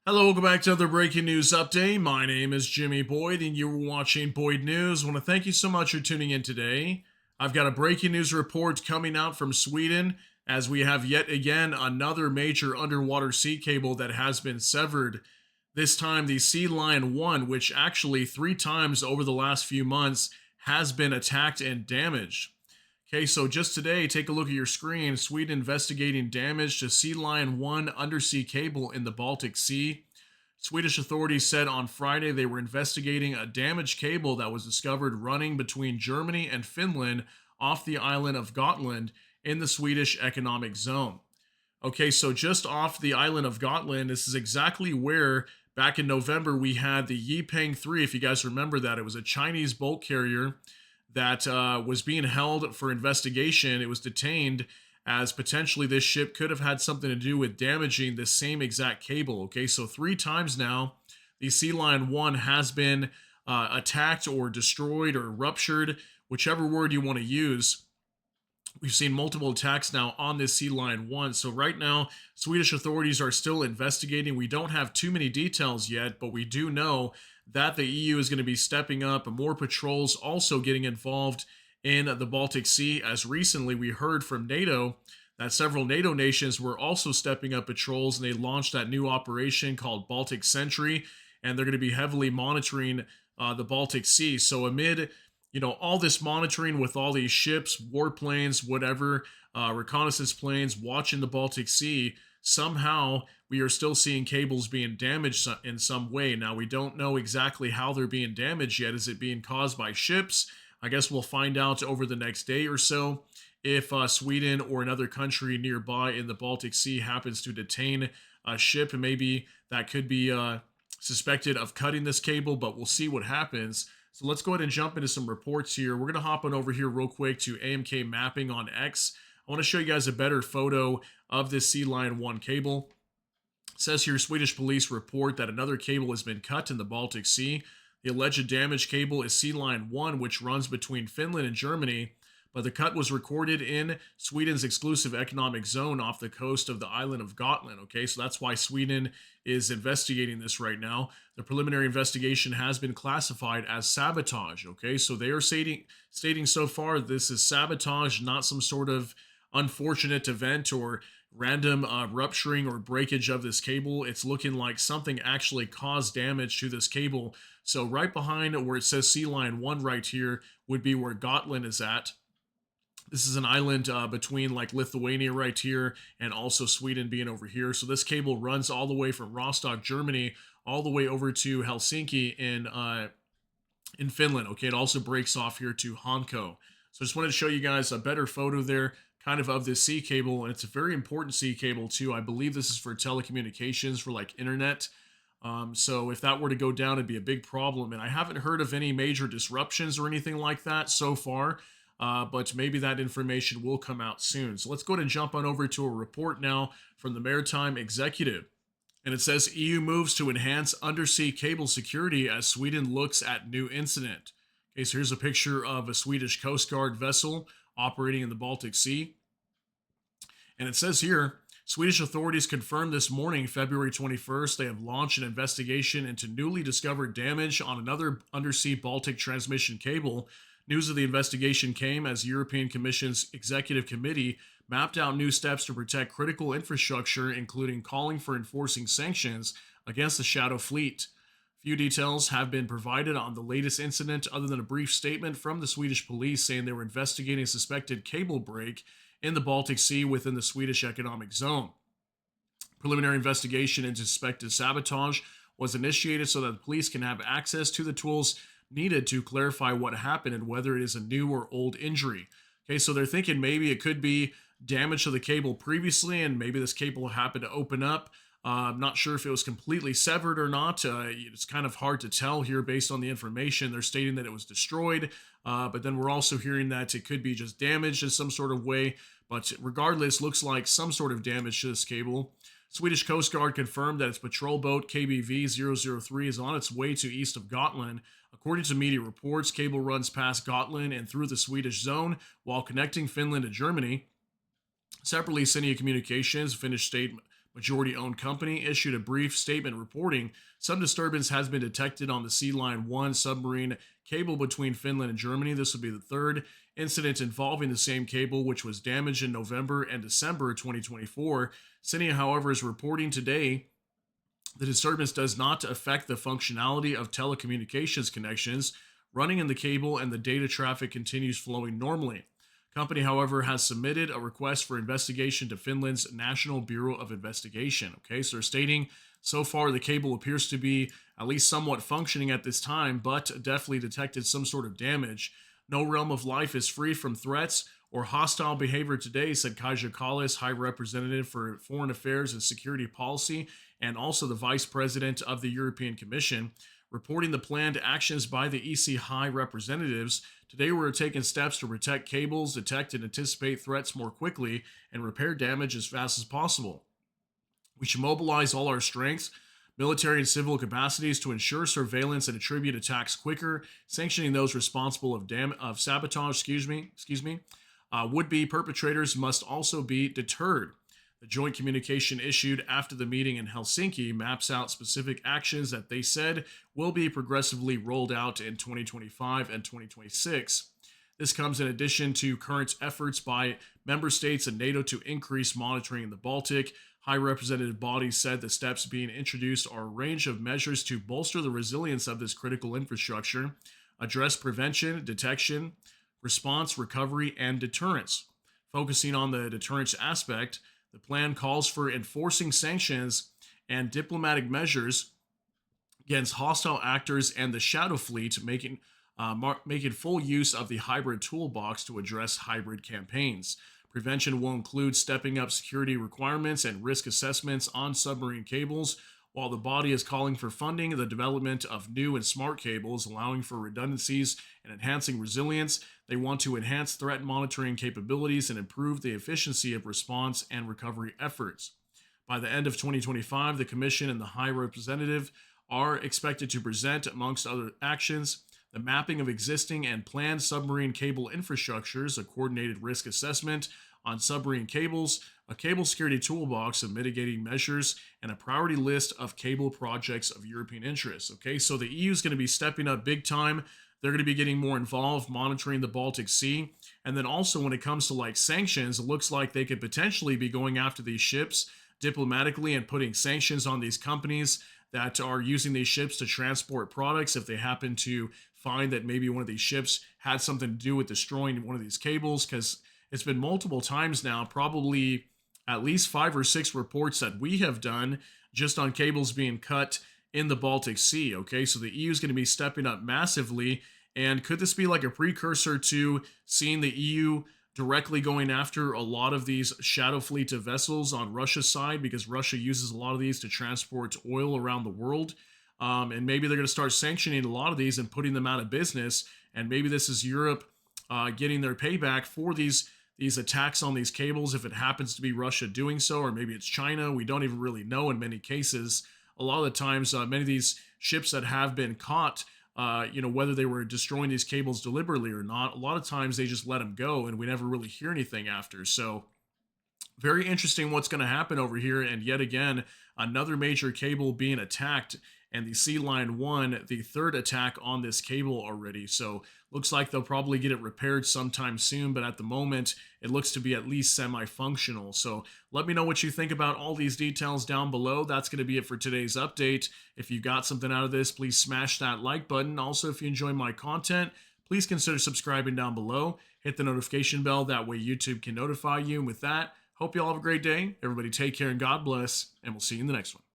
Hello, welcome back to another breaking news update. My name is Jimmy Boyd, and you're watching Boyd News. I want to thank you so much for tuning in today. I've got a breaking news report coming out from Sweden as we have yet again another major underwater sea cable that has been severed. This time, the C-LION1, which actually three times over the last few months has been attacked and damaged. Okay, so just today, take a look at your screen. Sweden investigating damage to C-LION1 undersea cable in the Baltic Sea. Swedish authorities said on Friday they were investigating a damaged cable that was discovered running between Germany and Finland off the island of Gotland in the Swedish economic zone. Okay, so just off the island of Gotland, this is exactly where back in November we had the Yipeng 3. If you guys remember that, it was a Chinese bulk carrier that was being held for investigation. It was detained as potentially this ship could have had something to do with damaging this same exact cable. Okay, so three times now, the C-LION1 has been attacked or destroyed or ruptured, whichever word you want to use. We've seen multiple attacks now on this C-LION1. So right now, Swedish authorities are still investigating. We don't have too many details yet, but we do know that the EU is going to be stepping up, more patrols also getting involved in the Baltic Sea. As recently we heard from NATO that several NATO nations were also stepping up patrols, and they launched that new operation called Baltic Sentry, and they're going to be heavily monitoring the Baltic Sea. So amid all this monitoring with all these ships, warplanes, whatever, reconnaissance planes watching the Baltic Sea, somehow we are still seeing cables being damaged in some way. Now, we don't know exactly how they're being damaged yet. Is it being caused by ships? I guess we'll find out over the next day or so if Sweden or another country nearby in the Baltic Sea happens to detain a ship, and maybe that could be suspected of cutting this cable, but we'll see what happens. So let's go ahead and jump into some reports here. We're going to hop on over here real quick to AMK Mapping on X. I want to show you guys a better photo of this C-LION1 cable. It says here, Swedish police report that another cable has been cut in the Baltic Sea. The alleged damaged cable is C-LION1, which runs between Finland and Germany, but the cut was recorded in Sweden's exclusive economic zone off the coast of the island of Gotland. Okay, so that's why Sweden is investigating this right now. The preliminary investigation has been classified as sabotage. Okay, so they are stating so far this is sabotage, not some sort of unfortunate event or random rupturing or breakage of this cable. It's looking like something actually caused damage to this cable. So right behind where it says C-LION1 right here would be where Gotland is at. This is an island between like Lithuania right here and also Sweden being over here. So this cable runs all the way from Rostock, Germany, all the way over to Helsinki in Finland. Okay, it also breaks off here to Hanko. So I just wanted to show you guys a better photo there kind of this sea cable, and it's a very important sea cable too. I believe this is for telecommunications, for like internet. So if that were to go down, it'd be a big problem. And I haven't heard of any major disruptions or anything like that so far. But maybe that information will come out soon. So let's go ahead and jump on over to a report now from the Maritime Executive. And it says EU moves to enhance undersea cable security as Sweden looks at new incident. Okay, so here's a picture of a Swedish Coast Guard vessel operating in the Baltic Sea. And it says here, Swedish authorities confirmed this morning, February 21st, they have launched an investigation into newly discovered damage on another undersea Baltic transmission cable. News of the investigation came as the European Commission's Executive Committee mapped out new steps to protect critical infrastructure, including calling for enforcing sanctions against the shadow fleet. Few details have been provided on the latest incident other than a brief statement from the Swedish police saying they were investigating a suspected cable break in the Baltic Sea within the Swedish economic zone. Preliminary investigation into suspected sabotage was initiated so that the police can have access to the tools needed to clarify what happened and whether it is a new or old injury. Okay, so they're thinking maybe it could be damage to the cable previously, and maybe this cable happened to open up. I'm not sure if it was completely severed or not. It's kind of hard to tell here based on the information. They're stating that it was destroyed, but then we're also hearing that it could be just damaged in some sort of way. But regardless, looks like some sort of damage to this cable. Swedish Coast Guard confirmed that its patrol boat KBV-003 is on its way to east of Gotland. According to media reports, cable runs past Gotland and through the Swedish zone while connecting Finland to Germany. Separately, Cinia Communications, Finnish state majority-owned company, issued a brief statement reporting some disturbance has been detected on the C-LION1 submarine cable between Finland and Germany. This would be the third incident involving the same cable, which was damaged in November and December 2024. Cinia, however, is reporting today the disturbance does not affect the functionality of telecommunications connections running in the cable, and the data traffic continues flowing normally. Company, however, has submitted a request for investigation to Finland's National Bureau of Investigation. Okay, so they're stating so far the cable appears to be at least somewhat functioning at this time, but definitely detected some sort of damage. No realm of life is free from threats or hostile behavior today, said Kaja Kallas, High Representative for Foreign Affairs and Security Policy, and also the Vice President of the European Commission, reporting the planned actions by the EC High Representatives. Today, we're taking steps to protect cables, detect and anticipate threats more quickly, and repair damage as fast as possible. We should mobilize all our strengths, military and civil capacities, to ensure surveillance and attribute attacks quicker, sanctioning those responsible of sabotage. Would-be perpetrators must also be deterred. The joint communication issued after the meeting in Helsinki maps out specific actions that they said will be progressively rolled out in 2025 and 2026. This comes in addition to current efforts by member states and NATO to increase monitoring in the Baltic. High Representative bodies said the steps being introduced are a range of measures to bolster the resilience of this critical infrastructure, address prevention, detection, response, recovery, and deterrence. Focusing on the deterrence aspect, the plan calls for enforcing sanctions and diplomatic measures against hostile actors and the shadow fleet, making full use of the hybrid toolbox to address hybrid campaigns. Prevention will include stepping up security requirements and risk assessments on submarine cables, while the body is calling for funding the development of new and smart cables, allowing for redundancies and enhancing resilience. They want to enhance threat monitoring capabilities and improve the efficiency of response and recovery efforts. By the end of 2025, the Commission and the High Representative are expected to present, amongst other actions, the mapping of existing and planned submarine cable infrastructures, a coordinated risk assessment on submarine cables, a cable security toolbox of mitigating measures, and a priority list of cable projects of European interest. Okay, so the EU is going to be stepping up big time. They're going to be getting more involved, monitoring the Baltic Sea. And then also when it comes to like sanctions, it looks like they could potentially be going after these ships diplomatically and putting sanctions on these companies that are using these ships to transport products if they happen to find that maybe one of these ships had something to do with destroying one of these cables, because it's been multiple times now, probably at least 5 or 6 reports that we have done just on cables being cut in the Baltic Sea. Okay, so the EU is going to be stepping up massively. And could this be like a precursor to seeing the EU directly going after a lot of these shadow fleet of vessels on Russia's side, because Russia uses a lot of these to transport oil around the world? And maybe they're going to start sanctioning a lot of these and putting them out of business. And maybe this is Europe getting their payback for these attacks on these cables, if it happens to be Russia doing so, or maybe it's China. We don't even really know in many cases. A lot of the times, many of these ships that have been caught, whether they were destroying these cables deliberately or not, a lot of times they just let them go and we never really hear anything after. So very interesting what's going to happen over here. And yet again, another major cable being attacked, and the C-LION1, the third attack on this cable already. So looks like they'll probably get it repaired sometime soon, but at the moment, it looks to be at least semi-functional. So let me know what you think about all these details down below. That's going to be it for today's update. If you got something out of this, please smash that like button. Also, if you enjoy my content, please consider subscribing down below. Hit the notification bell. That way YouTube can notify you. And with that, hope you all have a great day. Everybody take care and God bless, and we'll see you in the next one.